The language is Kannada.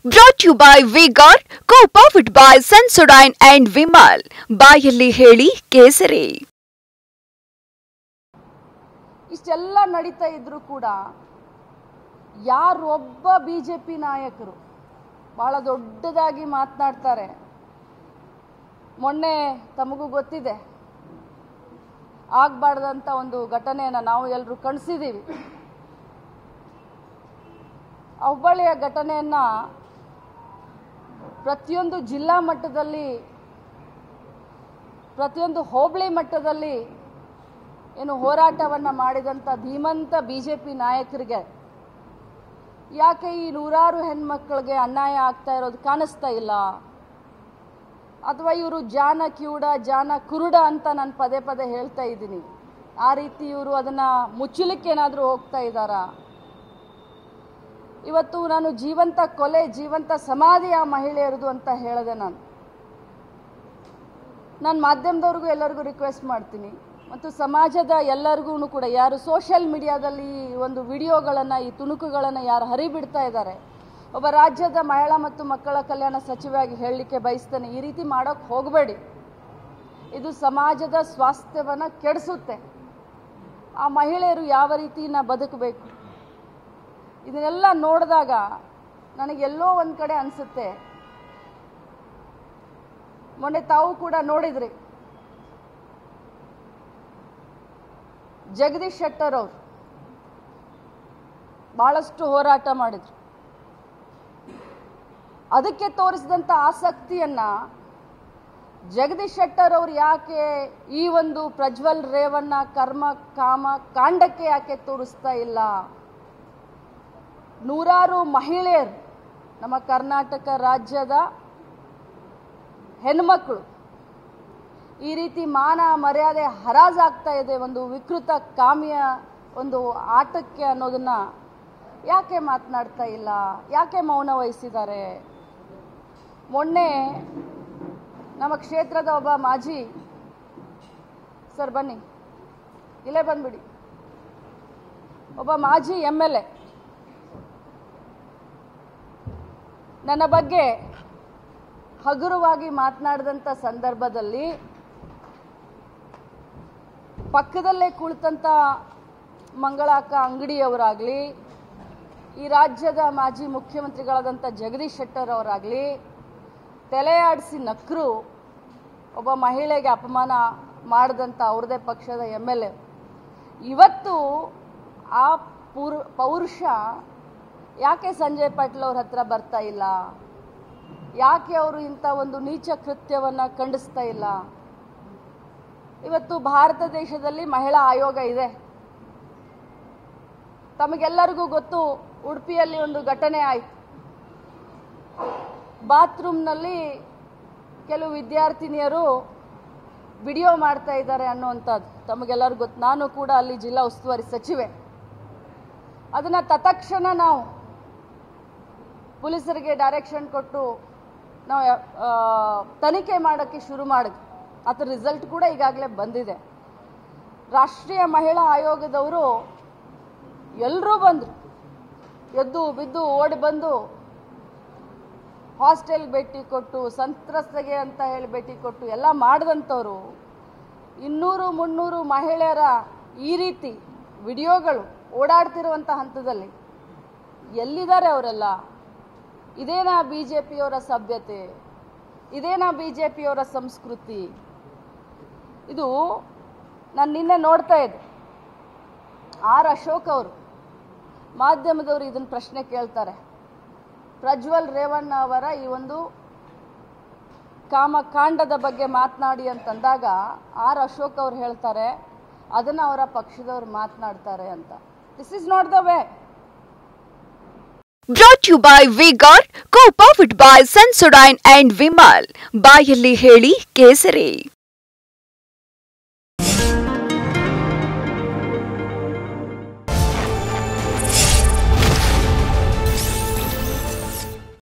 Brought to you by Vigor, co-powered by Sensodyne and Vimal. ಬಾಯಲ್ಲಿ ಹೇಳಿ ಕೇಸರಿ. ಇಷ್ಟೆಲ್ಲ ನಡೀತಾ ಇದ್ರೂ ಕೂಡ ಯಾರೊಬ್ಬ ಬಿಜೆಪಿ ನಾಯಕರು ಬಹಳ ದೊಡ್ಡದಾಗಿ ಮಾತನಾಡ್ತಾರೆ. ಮೊನ್ನೆ ತಮಗೂ ಗೊತ್ತಿದೆ, ಆಗಬಾರ್ದಂತ ಒಂದು ಘಟನೆಯನ್ನು ನಾವು ಎಲ್ಲರೂ ಕಣ್ಸಿದ್ದೀವಿ. ಹುಬ್ಬಳ್ಳಿಯ ಘಟನೆಯನ್ನು ಪ್ರತಿಯೊಂದು ಜಿಲ್ಲಾ ಮಟ್ಟದಲ್ಲಿ, ಪ್ರತಿಯೊಂದು ಹೋಬಳಿ ಮಟ್ಟದಲ್ಲಿ ಏನು ಹೋರಾಟವನ್ನು ಮಾಡಿದಂಥ ಧೀಮಂತ ಬಿಜೆಪಿ ನಾಯಕರಿಗೆ ಯಾಕೆ ಈ ನೂರಾರು ಹೆಣ್ಮಕ್ಳಿಗೆ ಅನ್ಯಾಯ ಆಗ್ತಾ ಇರೋದು ಕಾಣಿಸ್ತಾ ಇಲ್ಲ? ಅಥವಾ ಇವರು ಜಾನ ಕಿವುಡ ಜಾನ ಕುರುಡ ಅಂತ ನಾನು ಪದೇ ಪದೇ ಹೇಳ್ತಾ ಇದ್ದೀನಿ. ಆ ರೀತಿ ಇವರು ಅದನ್ನು ಮುಚ್ಚಲಿಕ್ಕೆ ಏನಾದರೂ ಹೋಗ್ತಾ ಇದ್ದಾರಾ? ಇವತ್ತು ನಾನು ಜೀವಂತ ಕೊಲೆ, ಜೀವಂತ ಸಮಾಧಿ ಆ ಮಹಿಳೆಯರದು ಅಂತ ಹೇಳಿದೆ. ನಾನು ಮಾಧ್ಯಮದವ್ರಿಗೂ ಎಲ್ಲರಿಗೂ ರಿಕ್ವೆಸ್ಟ್ ಮಾಡ್ತೀನಿ, ಮತ್ತು ಸಮಾಜದ ಎಲ್ಲರಿಗೂ ಕೂಡ ಯಾರು ಸೋಷಿಯಲ್ ಮೀಡಿಯಾದಲ್ಲಿ ಒಂದು ವಿಡಿಯೋಗಳನ್ನು, ಈ ತುಣುಕುಗಳನ್ನು ಯಾರು ಹರಿಬಿಡ್ತಾ ಇದ್ದಾರೆ, ಒಬ್ಬ ರಾಜ್ಯದ ಮಹಿಳಾ ಮತ್ತು ಮಕ್ಕಳ ಕಲ್ಯಾಣ ಸಚಿವೆಯಾಗಿ ಹೇಳಲಿಕ್ಕೆ ಬಯಸ್ತೇನೆ, ಈ ರೀತಿ ಮಾಡೋಕ್ಕೆ ಹೋಗಬೇಡಿ. ಇದು ಸಮಾಜದ ಸ್ವಾಸ್ಥ್ಯವನ್ನು ಕೆಡಿಸುತ್ತೆ. ಆ ಮಹಿಳೆಯರು ಯಾವ ರೀತಿ ಬದುಕಬೇಕು, ಇದನ್ನೆಲ್ಲ ನೋಡಿದಾಗ ನನಗೆಲ್ಲೋ ಒಂದು ಕಡೆ ಅನಿಸುತ್ತೆ. ಮೊನ್ನೆ ತಾವು ಕೂಡ ನೋಡಿದ್ರಿ, ಜಗದೀಶ್ ಶೆಟ್ಟರ್ ಅವರು ಬಹಳಷ್ಟು ಹೋರಾಟ ಮಾಡಿದ್ರು. ಅದಕ್ಕೆ ತೋರಿಸಿದಂಥ ಆಸಕ್ತಿಯನ್ನ ಜಗದೀಶ್ ಶೆಟ್ಟರ್ ಅವರು ಯಾಕೆ ಈ ಒಂದು ಪ್ರಜ್ವಲ್ ರೇವಣ್ಣ ಕರ್ಮ ಕಾಮ ಕಾಂಡಕ್ಕೆ ಯಾಕೆ ತೋರಿಸ್ತಾ ಇಲ್ಲ? ನೂರಾರು ಮಹಿಳೆಯರು, ನಮ್ಮ ಕರ್ನಾಟಕ ರಾಜ್ಯದ ಹೆಣ್ಮಕ್ಳು ಈ ರೀತಿ ಮಾನ ಮರ್ಯಾದೆ ಹರಾಜಾಗ್ತಾ ಇದೆ ಒಂದು ವಿಕೃತ ಕಾಮಿಯ ಒಂದು ಆಟಕ್ಕೆ ಅನ್ನೋದನ್ನ ಯಾಕೆ ಮಾತನಾಡ್ತಾ ಇಲ್ಲ? ಯಾಕೆ ಮೌನ ವಹಿಸಿದ್ದಾರೆ? ಮೊನ್ನೆ ನಮ್ಮ ಕ್ಷೇತ್ರದ ಒಬ್ಬ ಮಾಜಿ, ಸರ್ ಬನ್ನಿ ಇಲ್ಲೇ ಬಂದ್ಬಿಡಿ, ಒಬ್ಬ ಮಾಜಿ MLA ನನ್ನ ಬಗ್ಗೆ ಹಗುರವಾಗಿ ಮಾತನಾಡಿದಂಥ ಸಂದರ್ಭದಲ್ಲಿ ಪಕ್ಕದಲ್ಲೇ ಕುಳಿತಂಥ ಮಂಗಳಾಕ ಅಂಗಡಿಯವರಾಗಲಿ, ಈ ರಾಜ್ಯದ ಮಾಜಿ ಮುಖ್ಯಮಂತ್ರಿಗಳಾದಂಥ ಜಗದೀಶ್ ಶೆಟ್ಟರ್ ಅವರಾಗಲಿ ತಲೆ ಆಡಿಸಿ ನಕ್ಕರು. ಒಬ್ಬ ಮಹಿಳೆಗೆ ಅಪಮಾನ ಮಾಡಿದಂಥ ಅವ್ರದೇ ಪಕ್ಷದ MLA ಇವತ್ತು ಆ ಪೌರುಷ ಯಾಕೆ ಸಂಜಯ್ ಪಾಟೀಲ್ ಅವ್ರ ಹತ್ರ ಬರ್ತಾ ಇಲ್ಲ? ಯಾಕೆ ಅವರು ಇಂಥ ಒಂದು ನೀಚ ಕೃತ್ಯವನ್ನು ಖಂಡಿಸ್ತಾ ಇಲ್ಲ? ಇವತ್ತು ಭಾರತ ದೇಶದಲ್ಲಿ ಮಹಿಳಾ ಆಯೋಗ ಇದೆ. ತಮಗೆಲ್ಲರಿಗೂ ಗೊತ್ತು, ಉಡುಪಿಯಲ್ಲಿ ಒಂದು ಘಟನೆ ಆಯಿತು. ಬಾತ್ರೂಮ್ನಲ್ಲಿ ಕೆಲವು ವಿದ್ಯಾರ್ಥಿನಿಯರು ವಿಡಿಯೋ ಮಾಡ್ತಾ ಇದ್ದಾರೆ ಅನ್ನುವಂಥದ್ದು ತಮಗೆಲ್ಲರಿಗೂ ಗೊತ್ತು. ನಾನು ಕೂಡ ಅಲ್ಲಿ ಜಿಲ್ಲಾ ಉಸ್ತುವಾರಿ ಸಚಿವೆ. ಅದನ್ನು ತತ್ಕ್ಷಣ ನಾವು ಪೊಲೀಸರಿಗೆ ಡೈರೆಕ್ಷನ್ ಕೊಟ್ಟು ನಾವು ತನಿಖೆ ಮಾಡೋಕ್ಕೆ ಶುರು ಮಾಡಿದ್ವಿ. ಅದರ ರಿಸಲ್ಟ್ ಕೂಡ ಈಗಾಗಲೇ ಬಂದಿದೆ. ರಾಷ್ಟ್ರೀಯ ಮಹಿಳಾ ಆಯೋಗದವರು ಎಲ್ಲರೂ ಬಂದರು, ಎದ್ದು ಬಿದ್ದು ಓಡಿ ಬಂದು ಹಾಸ್ಟೆಲ್ ಭೇಟಿ ಕೊಟ್ಟು, ಸಂತ್ರಸ್ತೆಗೆ ಅಂತ ಹೇಳಿ ಭೇಟಿ ಕೊಟ್ಟು ಎಲ್ಲ ಮಾಡಿದಂಥವ್ರು 200-300 ಮಹಿಳೆಯರ ಈ ರೀತಿ ವಿಡಿಯೋಗಳು ಓಡಾಡ್ತಿರುವಂಥ ಹಂತದಲ್ಲಿ ಎಲ್ಲಿದ್ದಾರೆ ಅವರೆಲ್ಲ? ಇದೇನಾ ಬಿಜೆಪಿಯವರ ಸಭ್ಯತೆ? ಇದೇನಾ ಬಿಜೆಪಿಯವರ ಸಂಸ್ಕೃತಿ? ಇದು ನಾನು ನಿನ್ನೆ ನೋಡ್ತಾ ಇದ್ದೆ, ಆರ್ ಅಶೋಕ್ ಅವರು ಮಾಧ್ಯಮದವರು ಇದನ್ನು ಪ್ರಶ್ನೆ ಕೇಳ್ತಾರೆ. ಪ್ರಜ್ವಲ್ ರೇವಣ್ಣ ಅವರ ಈ ಒಂದು ಕಾಮಕಾಂಡದ ಬಗ್ಗೆ ಮಾತನಾಡಿ ಅಂತಂದಾಗ ಆರ್ ಅಶೋಕ್ ಅವರು ಹೇಳ್ತಾರೆ, ಅದನ್ನು ಅವರ ಪಕ್ಷದವರು ಮಾತನಾಡ್ತಾರೆ ಅಂತ. This is not the way. Brought to you by Vigor, co-powered by Sensodyne and Vimal. ಬಾಯಲ್ಲಿ ಹೇಳಿ ಕೇಸರಿ.